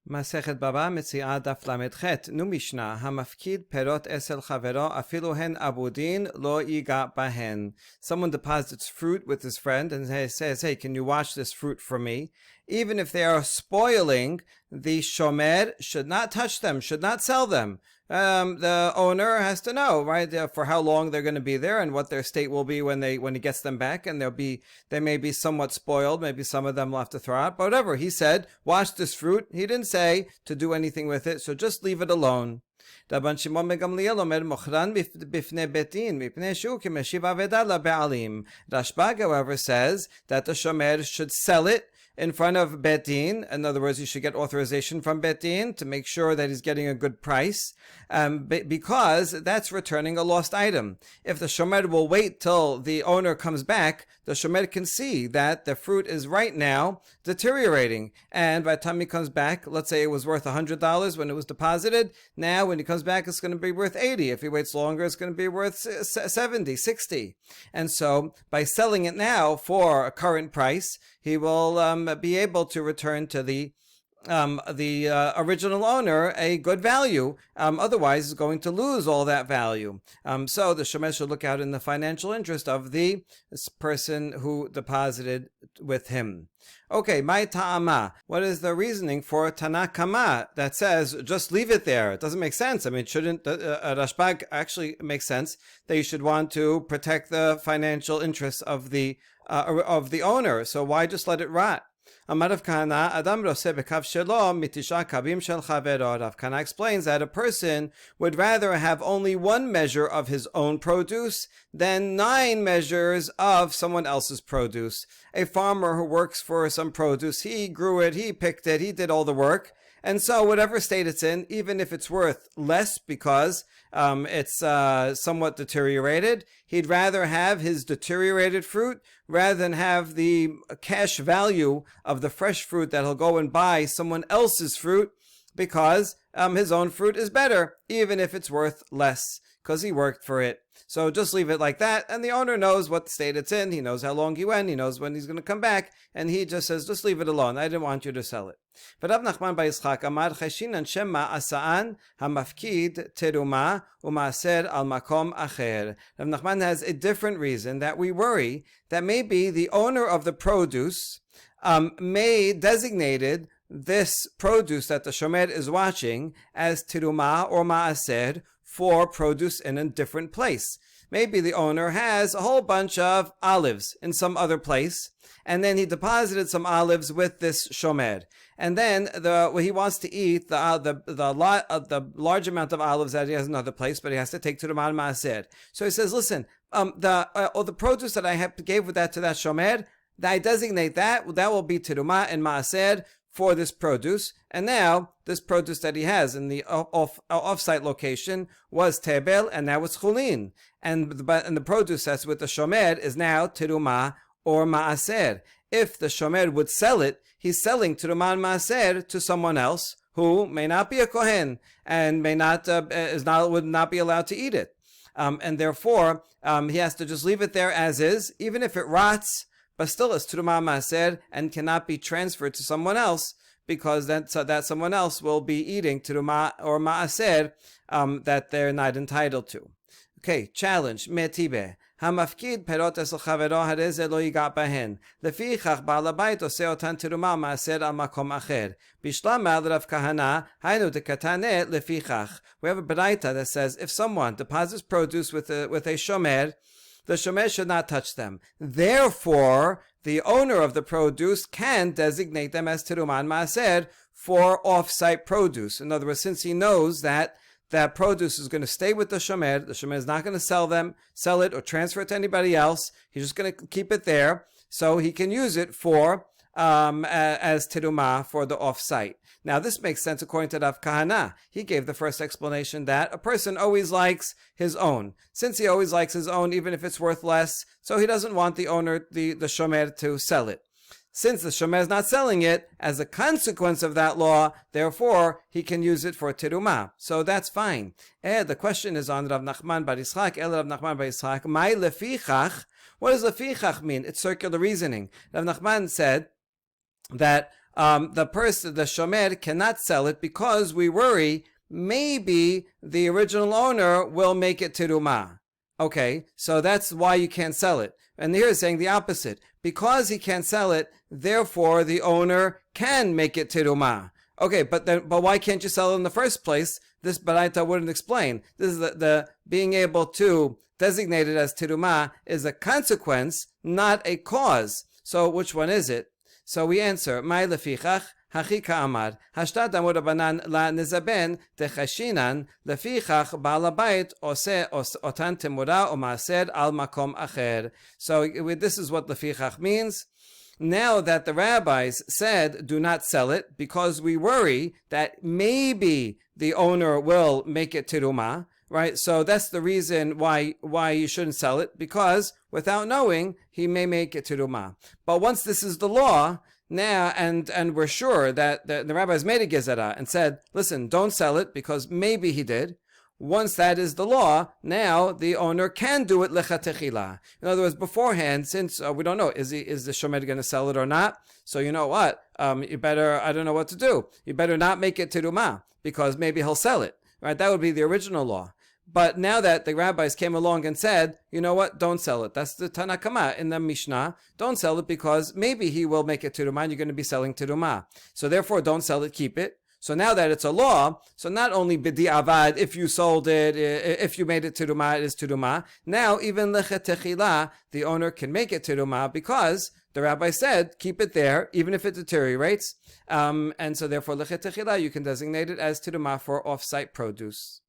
Masechet Baba Metziah Daf Lamed Chet. Nu Mishnah Hamafkid Perot Esel Chavero Afilu Hen Abudin Lo Yiga Bahen. Someone deposits fruit with his friend and says, "Hey, can you wash this fruit for me?" Even if they are spoiling, the shomer should not touch them, should not sell them. The owner has to know, right, for how long they're going to be there and what their state will be when he gets them back. And they may be somewhat spoiled. Maybe some of them will have to throw out. But whatever, he said, wash this fruit. He didn't say to do anything with it, so just leave it alone. Rabban Shimon ben Gamliel omer mochran bifnei betin mipnei shu kimeshiv aveda laba'alim. Rashbag, however, says that the shomer should sell it in front of Bet Din. In other words, he should get authorization from Bet Din to make sure that he's getting a good price, because that's returning a lost item. If the shomer will wait till the owner comes back, the shomer can see that the fruit is right now deteriorating. And by the time he comes back, let's say it was worth $100 when it was deposited. Now, when he comes back, it's going to be worth $80. If he waits longer, it's going to be worth $70, $60. And so, by selling it now for a current price, he will be able to return to the original owner a good value. Otherwise, he's going to lose all that value. So the shomer should look out in the financial interest of the person who deposited with him. Okay, my ta'ama. What is the reasoning for Tanakama that says just leave it there? It doesn't make sense. I mean, shouldn't Rashbag actually makes sense that you should want to protect the financial interests of the owner. So why just let it rot? Amar Rav Kahana, Adam roseh bekav shelo mitisha kavim shel chavero. Rav Kahana explains that a person would rather have only one measure of his own produce than 9 measures of someone else's produce. A farmer who works for some produce, he grew it, he picked it, he did all the work. And so whatever state it's in, even if it's worth less because it's somewhat deteriorated, he'd rather have his deteriorated fruit rather than have the cash value of the fresh fruit that he'll go and buy someone else's fruit, because his own fruit is better, even if it's worth less, because he worked for it. So just leave it like that, and the owner knows what state it's in, he knows how long he went, he knows when he's going to come back, and he just says, just leave it alone, I didn't want you to sell it. But Rav Nachman bar Yitzchak amar cheshinan shema asaan hamafkid teruma umaser al makom acher. Rav Nachman has a different reason, that we worry that maybe the owner of the produce may designated this produce that the shomer is watching as teruma or maaser for produce in a different place. Maybe the owner has a whole bunch of olives in some other place, and then he deposited some olives with this shomer. And then he wants to eat the large amount of olives that he has in another place, but he has to take to the man maaser. So he says, listen, the produce that I gave with that to that shomer, I designate that will be teruma and maaser for this produce. And now this produce that he has in the off-site location was tebel, and now it's chulin. And the produce that's with the shomer is now teruma or maaser. If the shomer would sell it, he's selling teruma and maaser to someone else who may not be a kohen and would not be allowed to eat it. And therefore, he has to just leave it there as is, even if it rots, but still it's teruma maaser and cannot be transferred to someone else, because that someone else will be eating teruma or maaser that they're not entitled to. Okay, challenge. Metibe. Hamafkid perot esel chavero hareze lo yiga bahen. Lefichach ba'al habayit oseh otan teruma maaser al makom acher. Bishlam al Rav Kahana hainu dekatane lefichach. We have a beraita that says if someone deposits produce with a shomer, the shomer should not touch them. Therefore, the owner of the produce can designate them as teruma and maaser for off-site produce. In other words, since he knows that produce is going to stay with the shomer is not going to sell it or transfer it to anybody else. He's just going to keep it there, so he can use it for as teruma for the off-site. Now, this makes sense according to Rav Kahana. He gave the first explanation that a person always likes his own. Since he always likes his own, even if it's worth less, so he doesn't want the owner, the shomer, to sell it. Since the shomer is not selling it, as a consequence of that law, therefore, he can use it for teruma. So that's fine. The question is on Rav Nachman bar Yitzchak. Rav Nachman bar Yitzchak, mai lefichach. What does lefichach mean? It's circular reasoning. Rav Nachman said that the shomer, cannot sell it because we worry maybe the original owner will make it teruma. Okay, so that's why you can't sell it. And here it's saying the opposite. Because he can't sell it, therefore the owner can make it teruma. Okay, but why can't you sell it in the first place? This baraita wouldn't explain. This is the being able to designate it as teruma is a consequence, not a cause. So which one is it? So we answer, Mai lefichach, hachi ka'amar, hashtad amur abanan la nizaben techashinan, lefichach baal habayit ose otan temura o maaser al makom acher. So this is what lefichach means. Now that the rabbis said, do not sell it, because we worry that maybe the owner will make it teruma, right? So that's the reason why you shouldn't sell it, because without knowing, he may make it teruma. But once this is the law, now, and we're sure that the rabbis made a gezerah and said, listen, don't sell it, because maybe he did. Once that is the law, now the owner can do it lechatechila. In other words, beforehand, since we don't know, is the shomer going to sell it or not? So you know what? You better, I don't know what to do. You better not make it teruma, because maybe he'll sell it. Right? That would be the original law. But now that the rabbis came along and said, you know what, don't sell it. That's the Tanakama in the Mishnah. Don't sell it because maybe he will make it teruma and you're going to be selling teruma. So therefore, don't sell it, keep it. So now that it's a law, so not only bidi avad, if you sold it, if you made it teruma, it is teruma. Now even lechetechila, the owner can make it teruma because the rabbi said, keep it there, even if it deteriorates. And so therefore lechetechila, you can designate it as teruma for off-site produce.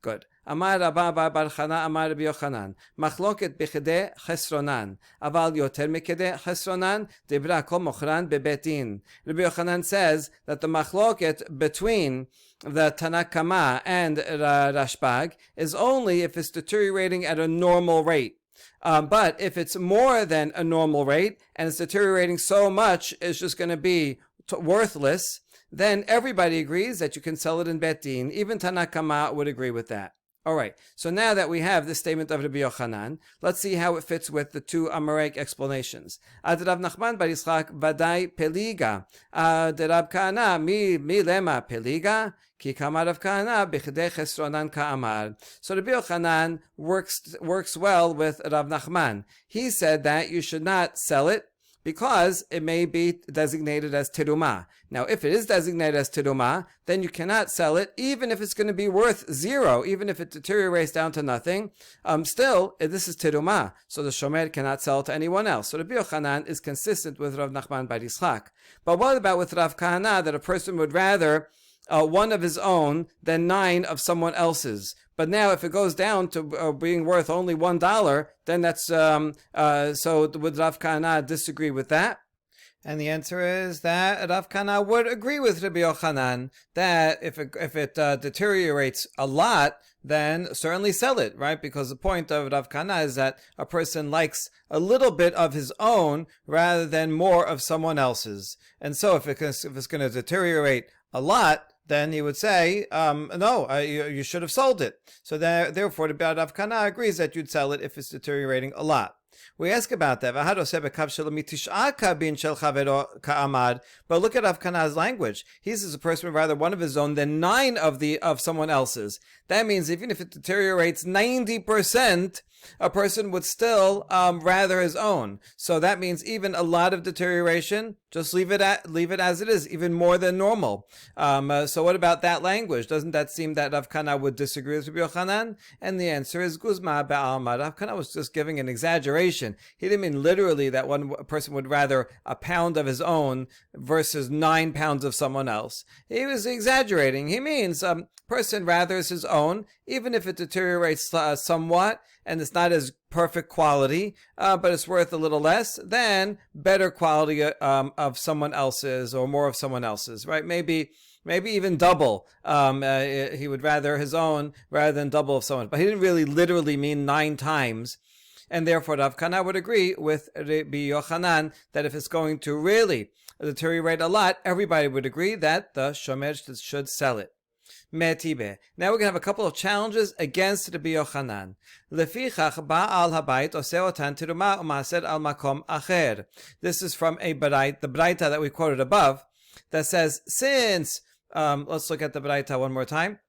Good. Amar Rabba bar Chana Amar Rabbi Yochanan Machloket b'chedei chesronan aval yoter mekedei chesronan dibra kol mochran bebetin. Rabbi Yochanan says that the machloket between the Tanakama and Rashbag is only if it's deteriorating at a normal rate. But if it's more than a normal rate and it's deteriorating so much, it's just going to be worthless, then everybody agrees that you can sell it in Bet Din. Even Tanakama would agree with that. All right, so now that we have this statement of Rabbi Yochanan, let's see how it fits with the two Amoraic explanations. Ad Rav Nachman bar Yitzchak vadai peliga. De Rab Kahana mi lema peliga ki kamar Rav Kahana b'chedei chesronan ka'amar. So Rabbi Yochanan works well with Rav Nachman. He said that you should not sell it because it may be designated as teruma. Now, if it is designated as teruma, then you cannot sell it, even if it's going to be worth zero, even if it deteriorates down to nothing. Still, this is teruma, so the shomer cannot sell it to anyone else. So Rabbi Yochanan is consistent with Rav Nachman bar Yitzchak. But what about with Rav Kahana, that a person would rather one of his own than 9 of someone else's? But now, if it goes down to being worth only $1, then that's so. Would Rav Kahana disagree with that? And the answer is that Rav Kahana would agree with Rabbi Yochanan that if it deteriorates a lot, then certainly sell it, right? Because the point of Rav Kahana is that a person likes a little bit of his own rather than more of someone else's. And so if it's going to deteriorate a lot, then he would say, no, you should have sold it. So therefore, the Rav Kahana agrees that you'd sell it if it's deteriorating a lot. We ask about that. But look at Rav Kahana's language. He says a person would rather one of his own than 9 of someone else's. That means even if it deteriorates 90%, a person would still rather his own. So that means even a lot of deterioration, just leave it as it is, even more than normal. So what about that language? Doesn't that seem that Rav Kahana would disagree with Rabbi Yochanan? And the answer is Guzma ba'alma. Rav Kahana was just giving an exaggeration. He didn't mean literally that one person would rather a pound of his own versus 9 pounds of someone else. He was exaggerating. He means person rathers his own, even if it deteriorates somewhat, and it's not as perfect quality, but it's worth a little less than better quality of someone else's or more of someone else's, right? Maybe even double. He would rather his own rather than double of someone. But he didn't really literally mean 9 times. And therefore, Rav Kahana would agree with Rabbi Yochanan that if it's going to really deteriorate a lot, everybody would agree that the shomer should sell it. Metibe. Now we're going to have a couple of challenges against Rabbi Yochanan. Lefichach ba'al habayit oseh otan teruma u'maser al makom acher. This is from the Braita that we quoted above. that says, since, let's look at the Baraita one more time.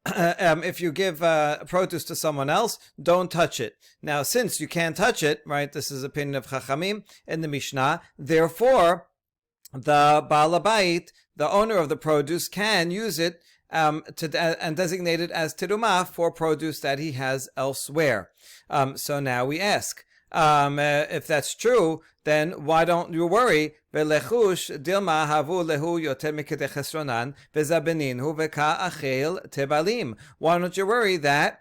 If you give produce to someone else, don't touch it. Now, since you can't touch it, right, this is the opinion of Chachamim in the Mishnah, therefore, the Baal Habayit, the owner of the produce, can use it and designate it as terumah for produce that he has elsewhere. So now we ask, if that's true, then why don't you worry? Why don't you worry that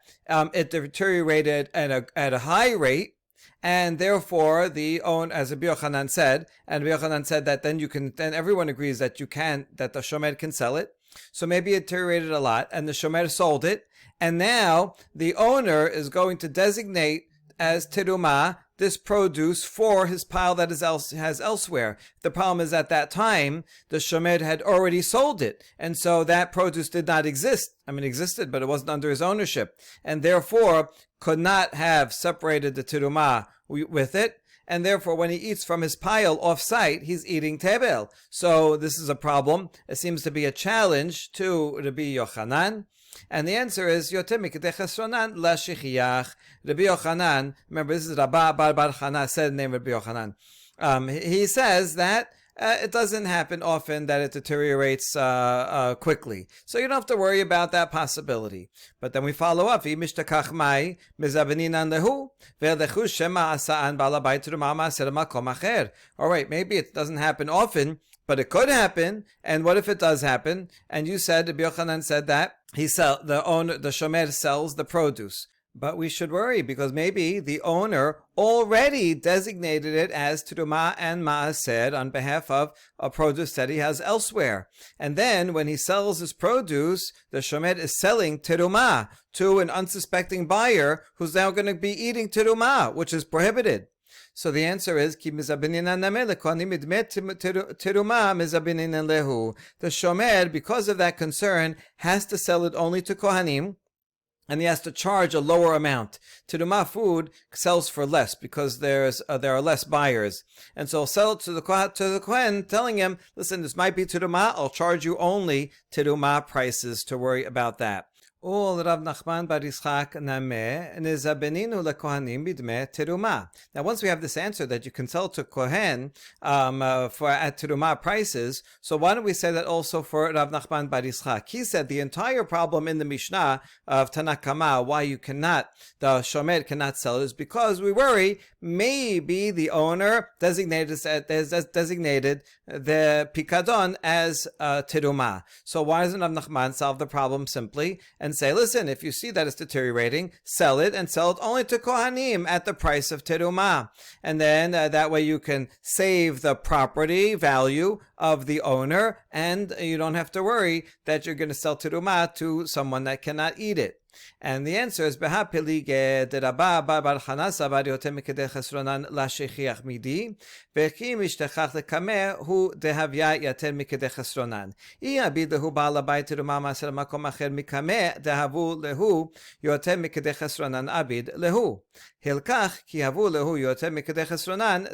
it deteriorated at a high rate, and therefore the own, as Rabbi Yochanan said, and Rabbi Yochanan said that then everyone agrees that that the shomer can sell it. So maybe it deteriorated a lot, and the shomer sold it, and now the owner is going to designate as terumah this produce for his pile that has elsewhere. The problem is at that time, the shomer had already sold it, and so that produce did not exist. I mean, it existed, but it wasn't under his ownership, and therefore could not have separated the terumah with it, and therefore when he eats from his pile off-site, he's eating tebel. So this is a problem. It seems to be a challenge to Rabbi Yochanan. And the answer is Yotem Mikdei Chesronan La Shechiach. Rabbi Yochanan, remember this is Rabba Bar Chana said the name of Rabbi Yochanan. He says that it doesn't happen often that it deteriorates quickly. So you don't have to worry about that possibility. But then we follow up. Alright, maybe it doesn't happen often, but it could happen. And what if it does happen? And you said, Rabbi Yochanan said that the shomer sells the produce. But we should worry because maybe the owner already designated it as terumah and maaser on behalf of a produce that he has elsewhere. And then when he sells his produce, the shomer is selling terumah to an unsuspecting buyer who's now going to be eating terumah, which is prohibited. So the answer is the shomer, because of that concern, has to sell it only to kohanim, and he has to charge a lower amount. Terumah food sells for less because there are less buyers, and so sell it to the kohen, telling him, listen, this might be terumah, I'll charge you only terumah prices to worry about that. Now, once we have this answer that you can sell to Kohen for at terumah prices, so why don't we say that also for Rav Nachman bar Yitzchak? He said the entire problem in the Mishnah of Tanakama, why the shomer cannot sell it, is because we worry maybe the owner designated the pikadon as terumah. So why doesn't Rav Nachman solve the problem simply and say, listen, if you see that it's deteriorating, sell it, and sell it only to kohanim at the price of terumah. And then that way you can save the property value of the owner, and you don't have to worry that you're going to sell terumah to someone that cannot eat it. And the answer is Beha Pelige de Rabba Bar Chana Savar Yotem Mikdei Chesronan La Shechiach Midi Veki Mishtechach Lekame Hu Dehavya Yater Mikdei Chesronan I Abid Lehu Baal Habayit Terumah Maaser Makom Acher Mikame Dehavu Lehu Yotem Mikdei Chesronan Abid Lehu Hilkach Ki Havu Lehu Yotem Mikdei Chesronan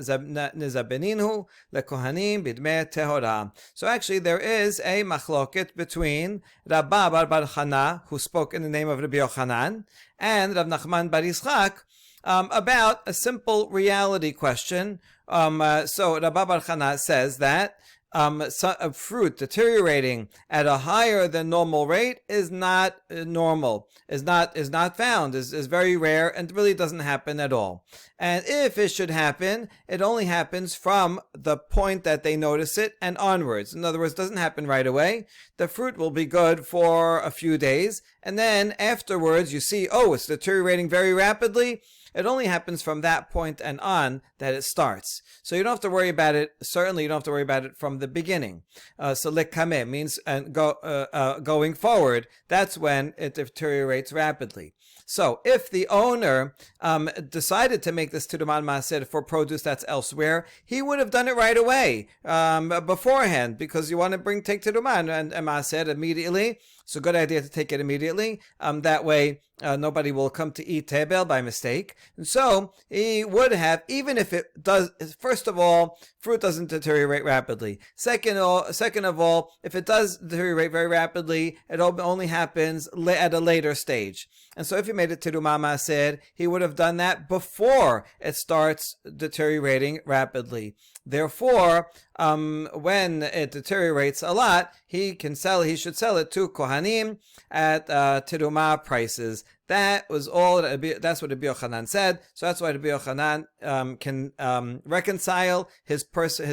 Nizabeninhu Lekohanim Bidme Tehora. So actually there is a machloket between Rabba Bar Chana, who spoke in the name of Rabbi Yochanan, and Rav Nachman bar Yitzchak about a simple reality question. So Rabba bar Chana says that a fruit deteriorating at a higher than normal rate is not normal, is not found, is very rare, and really doesn't happen at all. And if it should happen, it only happens from the point that they notice it and onwards. In other words, it doesn't happen right away. The fruit will be good for a few days, and then afterwards you see, oh, it's deteriorating very rapidly. It only happens from that point and on that it starts. So you don't have to worry about it. Certainly you don't have to worry about it from the beginning. So lekame means going forward. That's when it deteriorates rapidly. So if the owner decided to make this terumah maaser for produce that's elsewhere, he would have done it right away beforehand, because you want to take terumah and maaser immediately. It's a good idea to take it immediately. That way, nobody will come to eat tebel by mistake. And so he would have, even if it does, first of all, fruit doesn't deteriorate rapidly. Second of all, if it does deteriorate very rapidly, it only happens at a later stage. And so if he made it teruma maaser, he would have done that before it starts deteriorating rapidly. Therefore, when it deteriorates a lot, he should sell it to Kohanim at teruma prices. That's what Rabbi Yochanan said. So that's why Rabbi Yochanan can reconcile his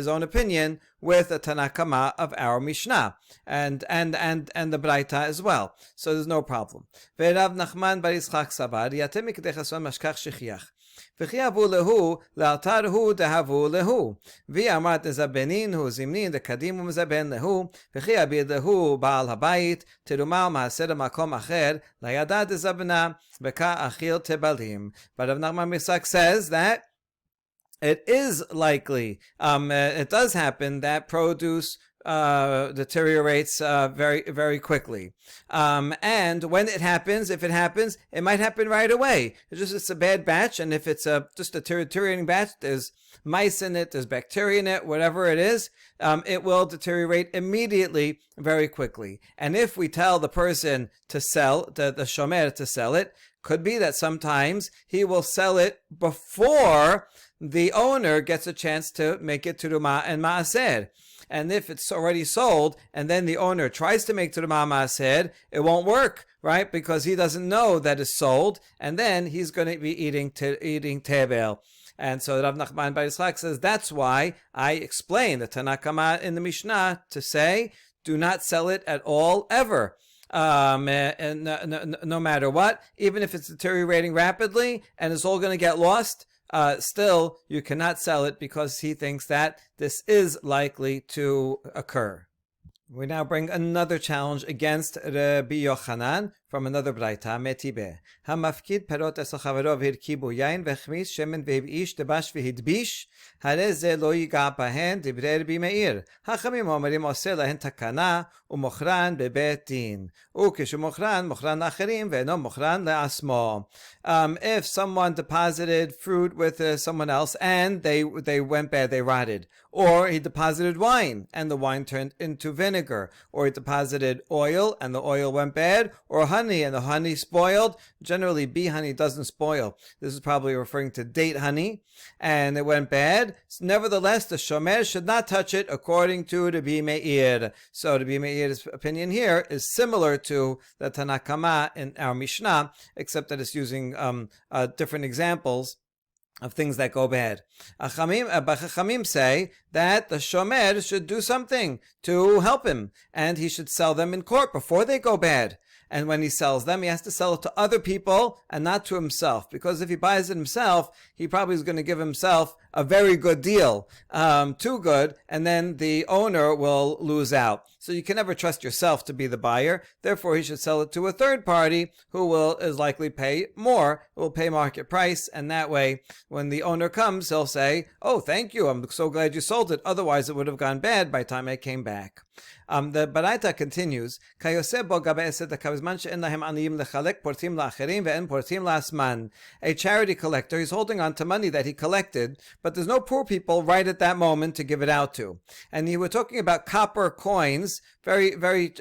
own opinion with the Tanakama of our Mishnah and the Braita as well. So there's no problem. Ve'Rav Nachman bar Yitzchak savar yatem mikdei chason mashkach shechiach. וכי אבו להו, לאתר הוא דהבו להו. והיא אמרת נזבנין הוא זמנין דקדים ומזבן להו, וכי אביד להו בעל הבית, תרומה ומעשר למקום אחר, לידע דזבנה, וכאכיל תבלים. But Rav Nachman Misak says that it is likely, it does happen that produce deteriorates very, very quickly. And when it happens, if it happens, it might happen right away. It's a bad batch, and if it's just a deteriorating batch, there's mice in it, there's bacteria in it, whatever it is, it will deteriorate immediately, very quickly. And if we tell the person to sell, the shomer to sell it, could be that sometimes he will sell it before the owner gets a chance to make it teruma and maaser. And if it's already sold, and then the owner tries to make teruma maaser, it won't work, right? Because he doesn't know that it's sold, and then he's going to be eating tevel. And so Rav Nachman bar Yitzchak says that's why I explain the Tanakama in the Mishnah to say, do not sell it at all, ever. And no matter what, even if it's deteriorating rapidly and it's all going to get lost, still you cannot sell it because he thinks that this is likely to occur. We now bring another challenge against Rabbi Yochanan from another Braita, Metibe. Hamafkid perot esel chavaro v'hirkibu yain v'chmis shemen v'hib'ish debash v'hidbish הרי זה לא ייגע בהן דברי רבי מאיר. חכמים אומרים עושה להן תקנה ומוכרן בבית דין. וכשמוכרן, מוכרן לאחרים ואינו מוכרן לעצמו. If someone deposited fruit with someone else and they went bad, they rotted. Or he deposited wine and the wine turned into vinegar. Or he deposited oil and the oil went bad. Or honey and the honey spoiled. Generally, bee honey doesn't spoil. This is probably referring to date honey. And it went bad. Nevertheless, the shomer should not touch it according to Rabbi Meir. So Rabbi Meir's opinion here is similar to the Tanakama in our Mishnah, except that it's using different examples of things that go bad. Chachamim say that the shomer should do something to help him, and he should sell them in court before they go bad. And when he sells them, he has to sell it to other people and not to himself. Because if he buys it himself, he probably is going to give himself a very good deal, too good, and then the owner will lose out. So you can never trust yourself to be the buyer. Therefore, he should sell it to a third party who is likely pay more, will pay market price, and that way, when the owner comes, he'll say, "Oh, thank you, I'm so glad you sold it. Otherwise, it would have gone bad by the time I came back." The Baraita continues, a charity collector, he's holding on to money that he collected, but there's no poor people right at that moment to give it out to. And you were talking about copper coins, very, very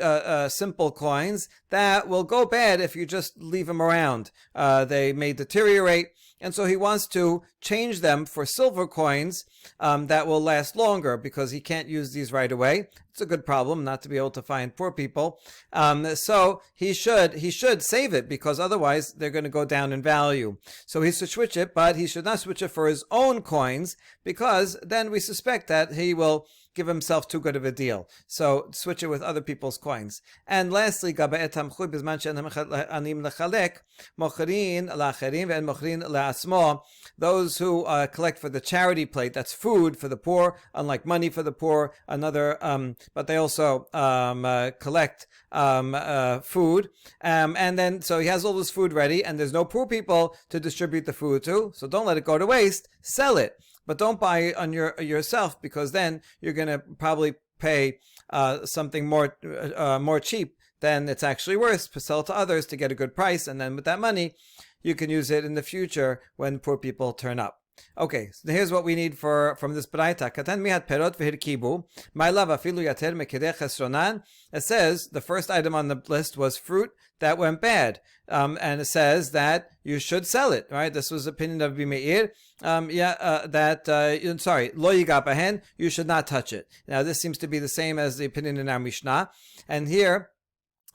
simple coins, that will go bad if you just leave them around. They may deteriorate. And so he wants to change them for silver coins that will last longer because he can't use these right away. It's a good problem not to be able to find poor people. So he should save it because otherwise they're going to go down in value. So he should switch it, but he should not switch it for his own coins because then we suspect that he will give himself too good of a deal. So switch it with other people's coins. And lastly, those who collect for the charity plate, that's food for the poor, unlike money for the poor, but they also collect food. And then, so he has all this food ready, and there's no poor people to distribute the food to, so don't let it go to waste, sell it. But don't buy it on yourself because then you're going to probably pay something more cheap than it's actually worth to sell to others to get a good price. And then with that money, you can use it in the future when poor people turn up. Okay, so here's what we need from this braita. Katan mihat perot v'hirkibu. My love afilu yater mekideh chesronan. It says the first item on the list was fruit that went bad, and it says that you should sell it. Right? This was the opinion of Bimeir. Lo yiga bahen. You should not touch it. Now this seems to be the same as the opinion in our Mishnah, and here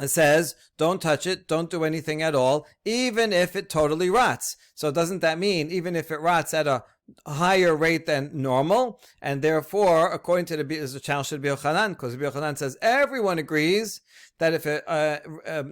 it says, don't touch it, don't do anything at all, even if it totally rots. So doesn't that mean even if it rots at a higher rate than normal? And therefore, according to the challenge to Rabbi Yochanan, because Rabbi Yochanan says everyone agrees that if it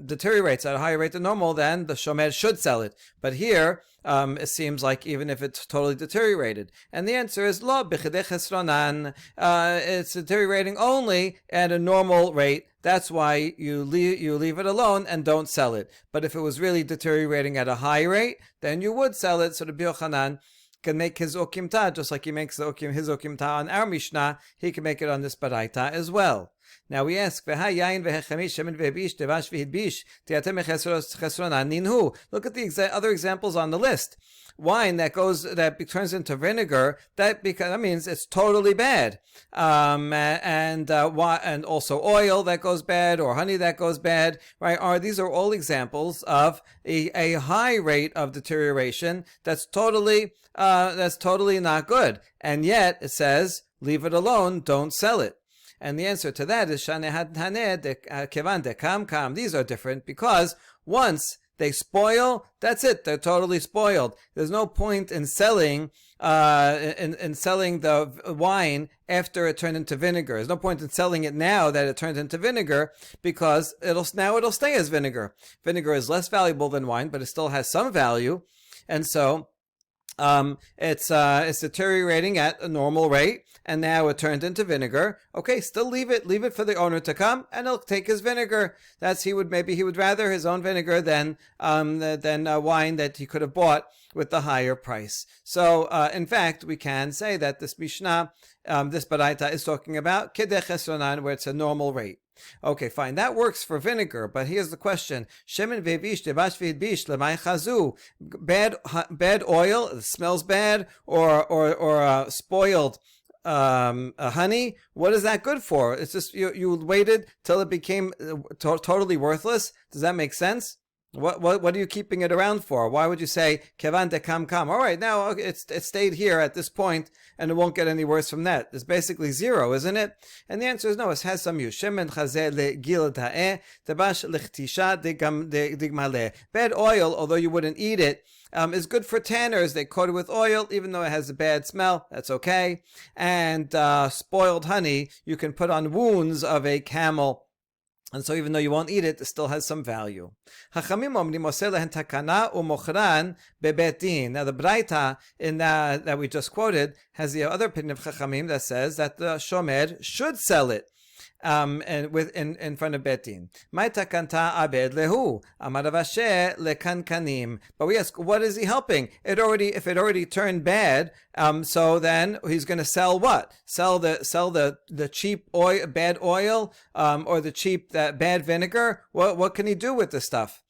deteriorates at a higher rate than normal, then the shomer should sell it. But here, it seems like even if it's totally deteriorated. And the answer is, lo b'chidei chesronan. It's deteriorating only at a normal rate. That's why you leave it alone and don't sell it. But if it was really deteriorating at a high rate, then you would sell it. So the Rabbi Yochanan can make his okimta, just like he makes his okimta on our Mishnah, he can make it on this baraita as well. Now we ask, look at the other examples on the list. Wine that turns into vinegar, that means it's totally bad. And also oil that goes bad, or honey that goes bad, right? These are all examples of a high rate of deterioration that's totally not good. And yet it says, leave it alone, don't sell it. And the answer to that is kevan dekam kam. These are different because once they spoil, that's it. They're totally spoiled. There's no point in selling the wine after it turned into vinegar. There's no point in selling it now that it turned into vinegar, because it'll stay as vinegar. Vinegar is less valuable than wine, but it still has some value, and so it's deteriorating at a normal rate, and now it turned into vinegar. Okay, still leave it for the owner to come, and he'll take his vinegar. He would rather his own vinegar than wine that he could have bought with the higher price. So in fact, we can say that this Mishnah, this baraita, is talking about kidei chesronan, where it's a normal rate. Okay, fine. That works for vinegar, but here's the question: shemen ve'vish devash ve'bish lemay chazu. Bad oil, it smells bad, or spoiled honey. What is that good for? It's just you waited till it became totally worthless. Does that make sense? What are you keeping it around for? Why would you say kevan dekam kam? All right, now it stayed here at this point, and it won't get any worse from that. It's basically zero, isn't it? And the answer is no. It has some use. Shemen chazeh legil ta'eh tebash lechtisha digmaleh. Bad oil, although you wouldn't eat it, is good for tanners. They coat it with oil, even though it has a bad smell. That's okay. And spoiled honey, you can put on wounds of a camel. And so even though you won't eat it, it still has some value. Now the Braita that we just quoted has the other opinion of Chachamim that says that the shomer should sell it. And in front of Betin. But we ask, what is he helping? If it already turned bad, so then he's going to sell what? Sell the cheap oil, bad oil, or the cheap bad vinegar? What can he do with this stuff?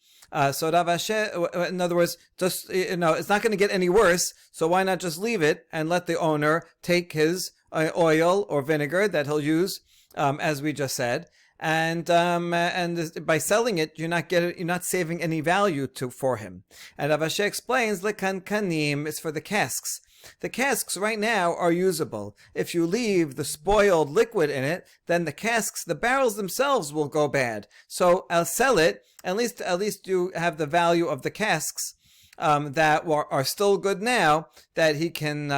So Rav Ashi, in other words, just it's not going to get any worse. So why not just leave it and let the owner take his oil or vinegar that he'll use, as we just said, and by selling it, you're not saving any value for him. And Rav Ashi explains, lekan kanim is for the casks. The casks right now are usable. If you leave the spoiled liquid in it, then the barrels themselves will go bad. So I'll sell it. At least you have the value of the casks that are still good now that he can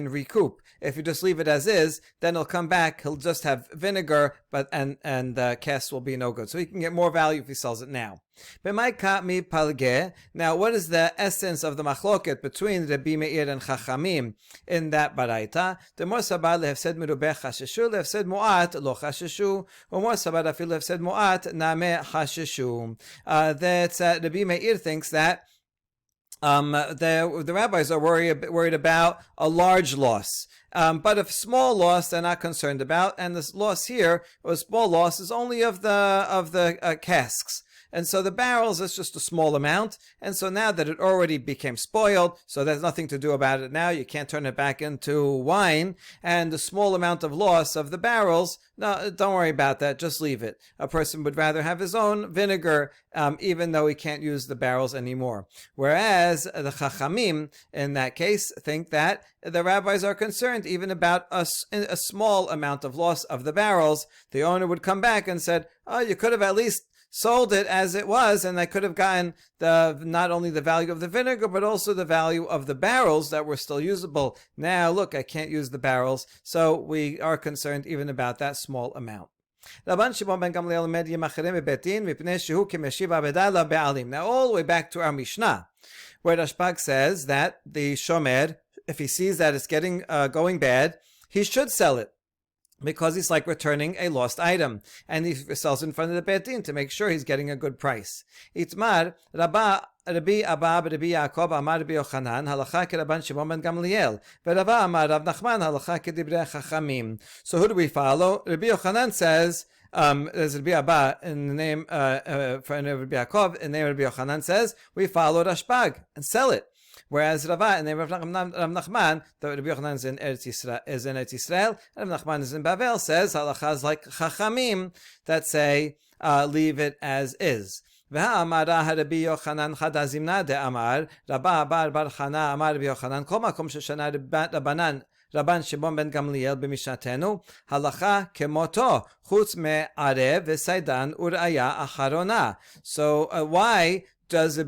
recoup. If you just leave it as is, then he'll come back. He'll just have vinegar, and the casks will be no good. So he can get more value if he sells it now. Now, what is the essence of the machloket between Rabbi Meir and Chachamim in that baraita? The more sabad lehefsed merubeh chasheshu, lehefsed mu'at lo chasheshu, or more sabad afil lehefsed mu'at name chasheshu. That Rabbi Meir thinks that the rabbis are worried about a large loss. But a small loss they're not concerned about, and this loss here, or small loss, is only of the casks. And so the barrels is just a small amount. And so now that it already became spoiled, so there's nothing to do about it now. You can't turn it back into wine. And the small amount of loss of the barrels, no, don't worry about that. Just leave it. A person would rather have his own vinegar, even though he can't use the barrels anymore. Whereas the Chachamim, in that case, think that the rabbis are concerned even about a small amount of loss of the barrels. The owner would come back and said, oh, you could have at least sold it as it was, and I could have gotten not only the value of the vinegar, but also the value of the barrels that were still usable. Now, look, I can't use the barrels, so we are concerned even about that small amount. Now, all the way back to our Mishnah, where Rashbag says that the shomer, if he sees that it's going bad, he should sell it, because he's like returning a lost item, and he sells in front of the Beit Din to make sure he's getting a good price. Itmar Rabbi Abba Rabbi Yaakov Amar Rabbi Yochanan halacha keRabban Shimon ben Gamliel veRava Amar Rav Nachman halacha kedivrei Chachamim. So who do we follow? Rabbi Yochanan says, there's Rabbi Abba in the name for Rabbi Yaakov, in the name of Rabbi Yochanan says we follow Rashbag and sell it. Whereas Rava and Rav Nachman, the Rabbi Yochanan is in Eretz Yisrael, and Rav Nachman is in Bavel, says halachas like Chachamim that say leave it as is. V'ha'amara Rabbi Yochanan chadazimna de'amar Rabba bar Chana amar Rabbi Yochanan kol makom sheshana Rabbanan Rabban Shimon ben Gamliel b'mishnatenu halacha kemoto chutz me'arev v'saidan uraya acharona. So why does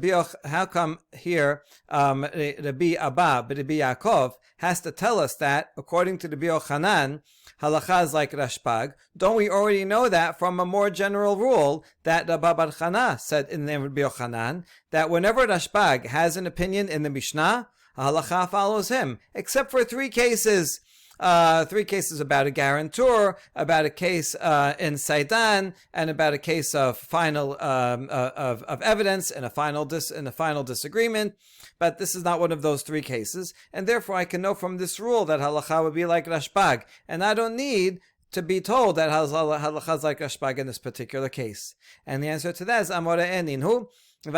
how come here Rabbi Abba, Rabbi Yaakov has to tell us that according to Rabbi Yochanan, halacha is like Rashbag? Don't we already know that from a more general rule that Rabbi Bar Chana said in the name of Rabbi Yochanan, that whenever Rashbag has an opinion in the Mishnah, halacha follows him, except for three cases. Three cases about a guarantor, about a case in Saidan, and about a case of final of evidence and a final disagreement. But this is not one of those three cases, and therefore I can know from this rule that halacha would be like Rashbag, and I don't need to be told that halacha is like Rashbag in this particular case. And the answer to that is Amora Eninhu. You're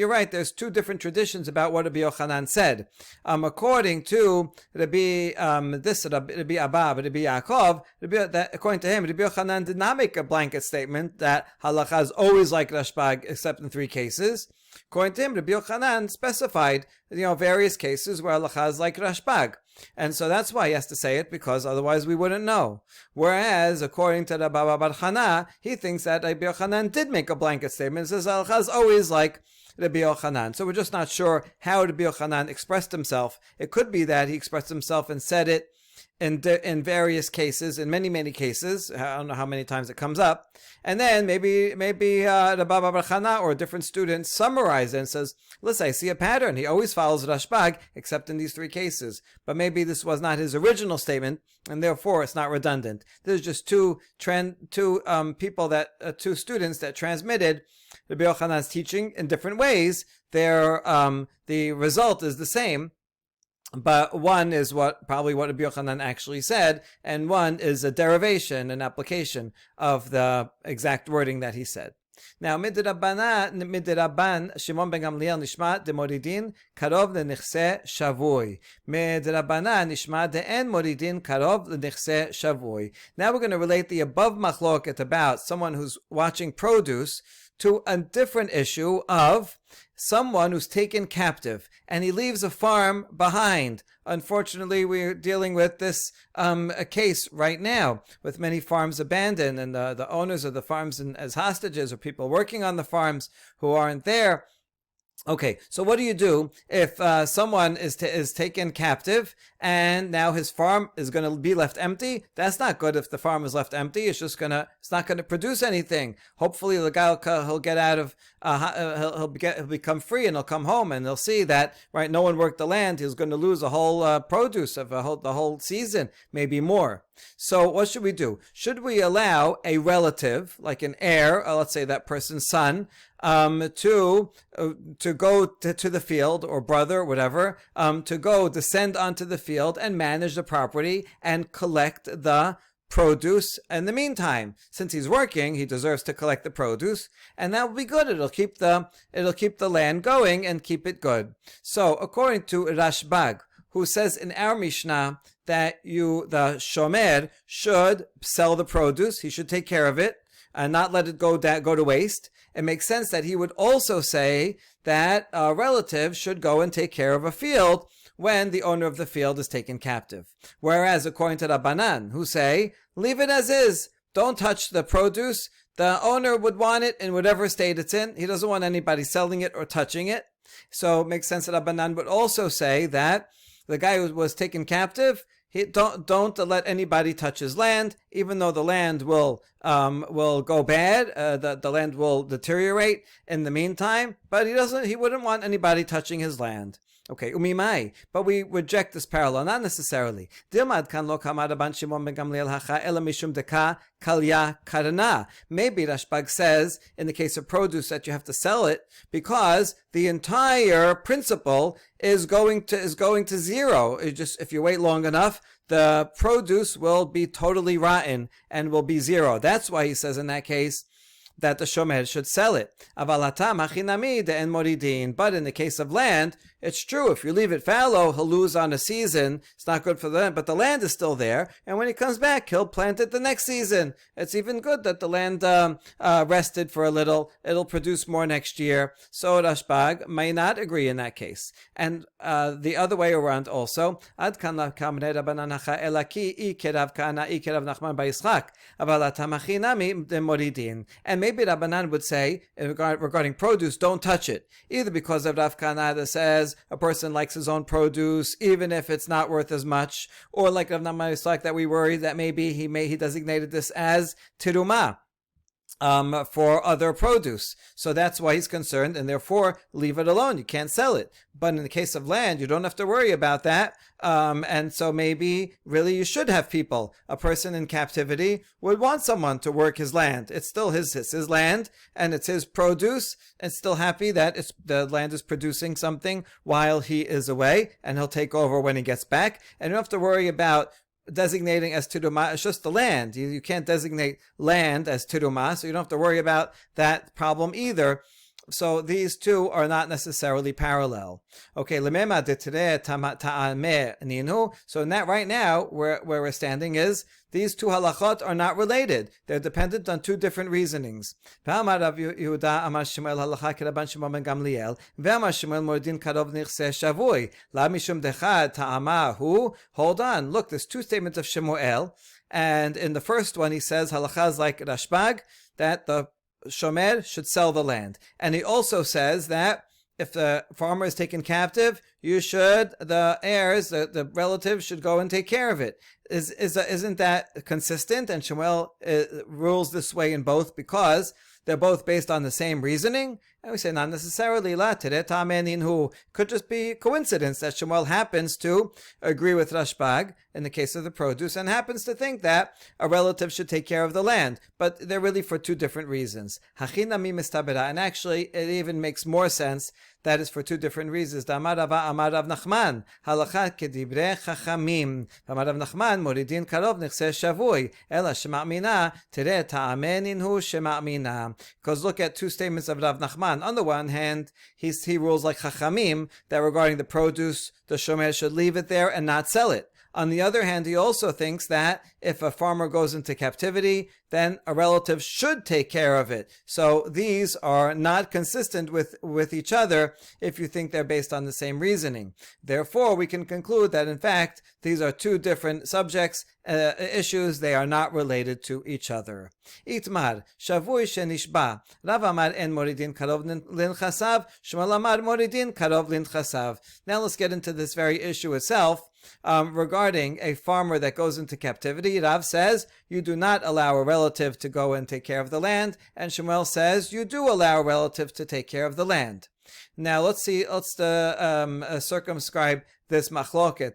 right, there's two different traditions about what Rabbi Yochanan said. According to Rabbi Abba, Rabbi Yaakov, according to him, Rabbi Yochanan did not make a blanket statement that halacha is always like Rashbag except in three cases. According to him, Rabbi Yochanan specified, various cases where halacha is like Rashbag. And so that's why he has to say it, because otherwise we wouldn't know. Whereas, according to Rabbi Bar Chana, he thinks that Rabbi Yochanan did make a blanket statement. He says halacha is always like Rabbi Yochanan. So we're just not sure how Rabbi Yochanan expressed himself. It could be that he expressed himself and said it in various cases, in many cases. I don't know how many times it comes up. And then maybe Rabbi Bar Chana or a different student summarize it and says, listen, I see a pattern. He always follows Rashbag except in these three cases. But maybe this was not his original statement, and therefore it's not redundant. There's just two students that transmitted Rabbi Yochanan's teaching in different ways. The result is the same. But one is probably what Rabbi Yochanan actually said, and one is a derivation, an application of the exact wording that he said. Now, midrabban Shimon ben Gamliel nishma de moridin karov lenichse shavui. Midrabbanan nishma de en moridin karov lenichse shavui. Now we're going to relate the above machloket about someone who's watching produce to a different issue of someone who's taken captive and he leaves a farm behind. Unfortunately, we're dealing with this a case right now with many farms abandoned and the owners of the farms as hostages, or people working on the farms who aren't there. Okay, so what do you do if someone is taken captive and now his farm is going to be left empty? That's not good. If the farm is left empty, it's not going to produce anything. Hopefully, the guy he'll get out of he'll become free and he'll come home and he'll see that no one worked the land. He's going to lose a whole produce of the whole season, maybe more. So what should we do? Should we allow a relative, like an heir, let's say that person's son, to go to the field, or brother, whatever, to go descend onto the field and manage the property and collect the produce in the meantime. Since he's working, he deserves to collect the produce, and that will be good. It'll keep the land going and keep it good. So according to Rashbag, who says in our Mishnah that the shomer should sell the produce, he should take care of it and not let it go to waste, it makes sense that he would also say that a relative should go and take care of a field when the owner of the field is taken captive. Whereas according to Rabbanan, who say, leave it as is, don't touch the produce, the owner would want it in whatever state it's in, he doesn't want anybody selling it or touching it. So it makes sense that Rabbanan would also say that the guy who was taken captive, don't let anybody touch his land, even though the land will go bad, the land will deteriorate in the meantime, but he wouldn't want anybody touching his land. Okay, umimai, but we reject this parallel, not necessarily. Dilmad kan lo kamar Rabban Shimon ben Gamliel hacha ela mishum deka kalya karana. Maybe Rashbag says in the case of produce that you have to sell it because the entire principle is going to zero. If you wait long enough, the produce will be totally rotten and will be zero. That's why he says in that case that the shomer should sell it. But in the case of land, it's true. If you leave it fallow, he'll lose on a season. It's not good for the land, but the land is still there. And when he comes back, he'll plant it the next season. It's even good that the land rested for a little. It'll produce more next year. So Rashbag may not agree in that case. And the other way around also, and maybe Rabbanan would say, regarding produce, don't touch it. Either because of Rav Kana that says a person likes his own produce, even if it's not worth as much, or like Rav Nachman Yitzchak that we worry that maybe he designated this as tiruma. For other produce. So that's why he's concerned, and therefore leave it alone. You can't sell it. But in the case of land, you don't have to worry about that. And so maybe really you should have people. A person in captivity would want someone to work his land. It's still his land, and it's his produce, and still happy that the land is producing something while he is away, and he'll take over when he gets back. And you don't have to worry about designating as tiruma. It's just the land. You can't designate land as tiruma, so you don't have to worry about that problem either. So these two are not necessarily parallel. Okay, so in that right now, where we're standing is, these two halachot are not related. They're dependent on two different reasonings. Hold on, look, there's two statements of Shemuel, and in the first one he says, halacha is like Rashbag, that the shomer should sell the land. And he also says that if the farmer is taken captive, the heirs, the relatives should go and take care of it. Isn't that consistent? And Shemuel rules this way in both because they're both based on the same reasoning. And we say not necessarily. Could just be coincidence that Shemuel happens to agree with Rashbag in the case of the produce and happens to think that a relative should take care of the land. But they're really for two different reasons. And actually, it even makes more sense that is for two different reasons. Amar Rav Nachman, halacha kedivrei chachamim. Amar Rav Nachman, moridin karov nechseh shavui. Ela shema'mina, tereh ta'amenin hu shema'mina. Because look at two statements of Rav Nachman. On the one hand, he rules like chachamim, that regarding the produce, the shomer should leave it there and not sell it. On the other hand, he also thinks that if a farmer goes into captivity, then a relative should take care of it. So these are not consistent with each other if you think they're based on the same reasoning. Therefore, we can conclude that in fact, these are two different subjects, issues. They are not related to each other. Itmar, shavui shenishba. Rav amar en moridin karov linchasav. Shmuel amar moridin karov linchasav. Now let's get into this very issue itself. Regarding a farmer that goes into captivity, Rav says you do not allow a relative to go and take care of the land, and Shemuel says you do allow a relative to take care of the land. Now let's circumscribe this machloket.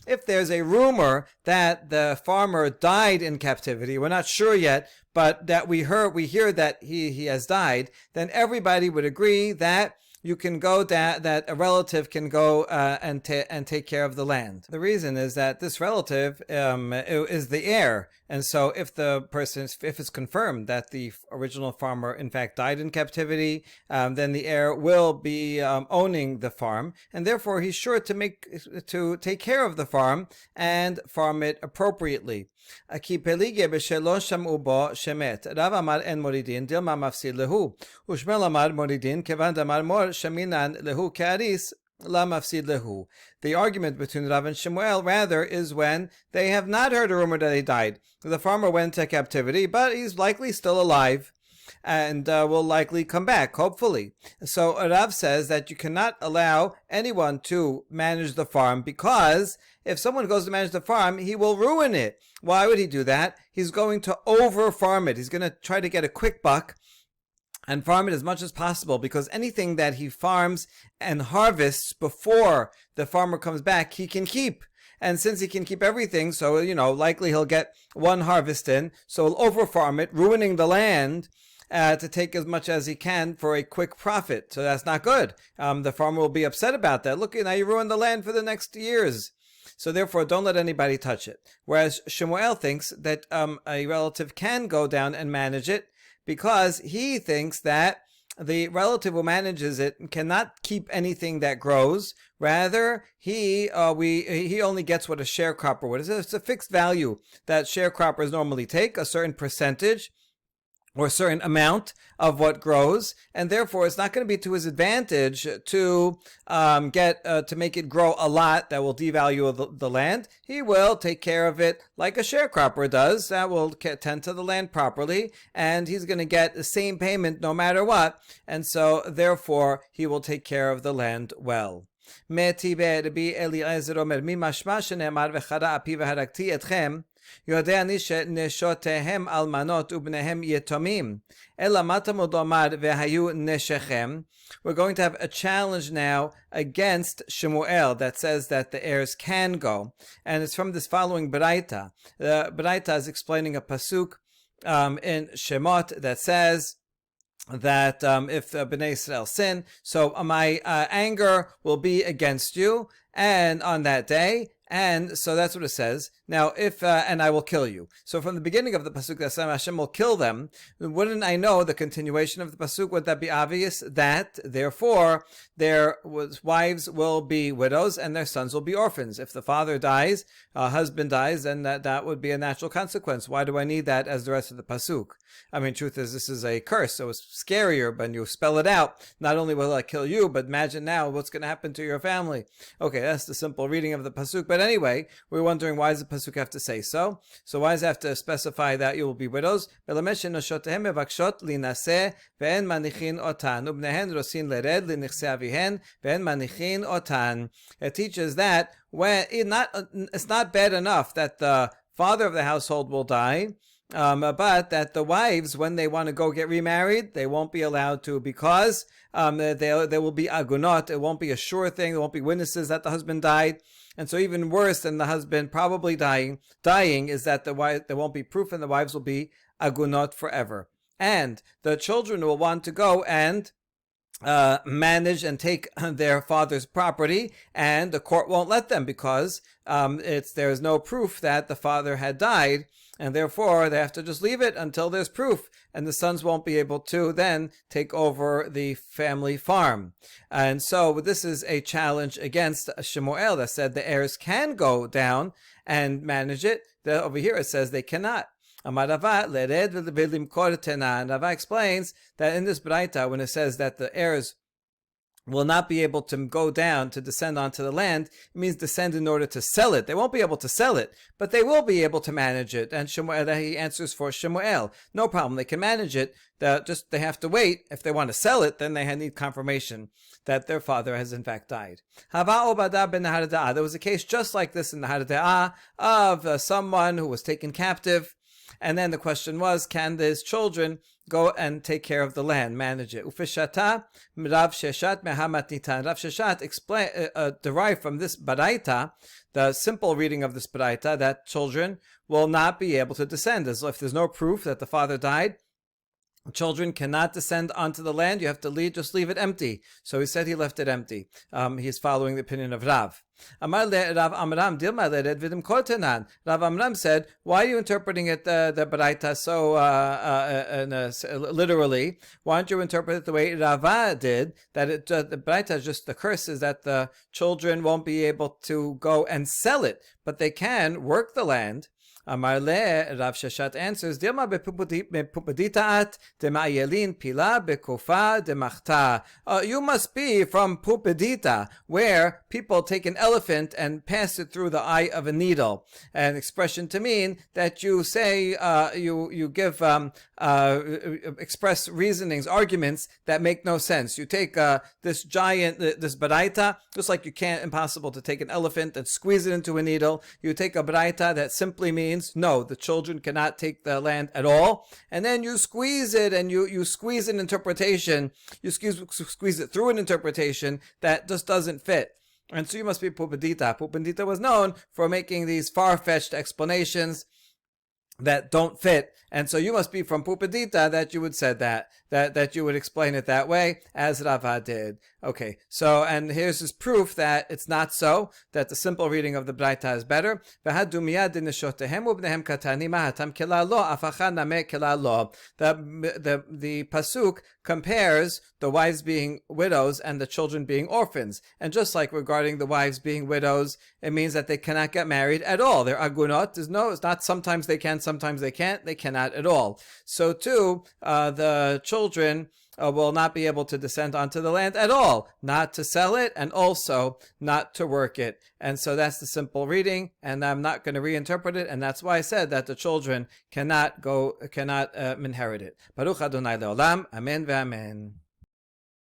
If there's a rumor that the farmer died in captivity, we're not sure yet, but that we hear that he has died, then everybody would agree that you can go that a relative can go and take care of the land. The reason is that this relative is the heir, and so if it's confirmed that the original farmer in fact died in captivity, then the heir will be owning the farm, and therefore he's sure to take care of the farm and farm it appropriately. כי פליגי בשלא שמעו בו שמת. רב אמר אין מורידין, דילמה מפסיד להו. ושמואל אמר מורידין, כיוון דאמר מור שמינן להו כאריס, לא מפסיד להו. The argument between Rav and Shemuel, rather, is when they have not heard a rumor that he died. The farmer went into captivity, but he's likely still alive, and will likely come back, hopefully. So Rav says that you cannot allow anyone to manage the farm, because if someone goes to manage the farm, he will ruin it. Why would he do that? He's going to over-farm it. He's going to try to get a quick buck and farm it as much as possible, because anything that he farms and harvests before the farmer comes back, he can keep. And since he can keep everything, so, likely he'll get one harvest in, so he'll over-farm it, ruining the land, to take as much as he can for a quick profit. So that's not good. The farmer will be upset about that. Look, now you ruined the land for the next years. So therefore, don't let anybody touch it. Whereas Shemuel thinks that a relative can go down and manage it, because he thinks that the relative who manages it cannot keep anything that grows. Rather, he only gets what a sharecropper would. It's a fixed value that sharecroppers normally take, a certain percentage or a certain amount of what grows, and therefore it's not going to be to his advantage to to make it grow a lot that will devalue the land. He will take care of it like a sharecropper does, that will tend to the land properly, and he's going to get the same payment no matter what, and so therefore he will take care of the land well. רבי אליעזר אומר, ממשמע שנאמר וחרה אפי והרגתי אתכם, יודע אני שנשותיהם אלמנות ובניהם יתומים, אלא מה תלמוד לומר והיו נשיכם. We're going to have a challenge now against Shemuel that says that the heirs can go, and it's from this following Baraita. The Baraita is explaining a pasuk in Shemot that says that if Bnei Israel sin, so my anger will be against you, and on that day, and so that's what it says. Now, and I will kill you. So from the beginning of the pasuk, that Hashem will kill them. Wouldn't I know the continuation of the pasuk? Would that be obvious? That therefore their wives will be widows and their sons will be orphans. If the father dies, husband dies, then that would be a natural consequence. Why do I need that as the rest of the pasuk? I mean, truth is, this is a curse, so it's scarier. But you spell it out. Not only will I kill you, but imagine now what's going to happen to your family. Okay, that's the simple reading of the pasuk. But anyway, we're wondering, why does the pasuk have to say so? So why does it have to specify that you will be widows? It teaches that it's not bad enough that the father of the household will die, but that the wives, when they want to go get remarried, they won't be allowed to, because they will be agunot. It won't be a sure thing. There won't be witnesses that the husband died. And so even worse than the husband probably dying is that there won't be proof, and the wives will be agunot forever. And the children will want to go and manage and take their father's property, and the court won't let them, because there is no proof that the father had died, and therefore they have to just leave it until there's proof, and the sons won't be able to then take over the family farm. And so this is a challenge against Shemuel that said the heirs can go down and manage it. Over here it says they cannot. Amar Rava, lered v'limkor tena. And Rava explains that in this Braita, when it says that the heirs will not be able to go down to descend onto the land, it means descend in order to sell it. They won't be able to sell it, but they will be able to manage it. And Shemuel, he answers for Shemuel. No problem, they can manage it. They have to wait. If they want to sell it, then they need confirmation that their father has in fact died. There was a case just like this in the Harda'ah of someone who was taken captive. And then the question was, can his children go and take care of the land, manage it? Ufeshata, Rav Sheshat mehamat nitan. Rav Sheshat derived from this Baraita, the simple reading of this Baraita, that children will not be able to descend. As if there's no proof that the father died, Children cannot descend onto the land. You have to just leave it empty. So he said he left it empty. He's following the opinion of Rav. Amar le Rav Amram Dilma le Vidim Kotanan. Rav Amram said, "Why are you interpreting it the Baraita so literally? Why don't you interpret it the way Rava did? That the Baraita is just the curse is that the children won't be able to go and sell it, but they can work the land." Amar le, Rav Sheshat answers, Dilma bepupaditaat dema'yelin pila bekufa demachta. You must be from Pupadita, where people take an elephant and pass it through the eye of a needle. An expression to mean that you say, you give express reasonings, arguments that make no sense. You take this giant, this baraita, just like you can't, impossible to take an elephant and squeeze it into a needle. You take a baraita that simply means no, the children cannot take the land at all, and then you squeeze it and you squeeze an interpretation, you squeeze it through an interpretation that just doesn't fit. And so you must be Pupadita. Pupadita was known for making these far-fetched explanations that don't fit, and so you must be from Pupadita that you would said that you would explain it that way as Rava did. Okay, so and here's his proof that it's not so, that the simple reading of the Braita is better. The pasuk compares the wives being widows and the children being orphans, and just like regarding the wives being widows, it means that they cannot get married at all. They're agunot. It's not sometimes they can, sometimes they can't. They cannot at all. So too, the children will not be able to descend onto the land at all, not to sell it and also not to work it. And so that's the simple reading, and I'm not going to reinterpret it, and that's why I said that the children cannot inherit it. Baruch Adonai Leolam, Amen ve'amen.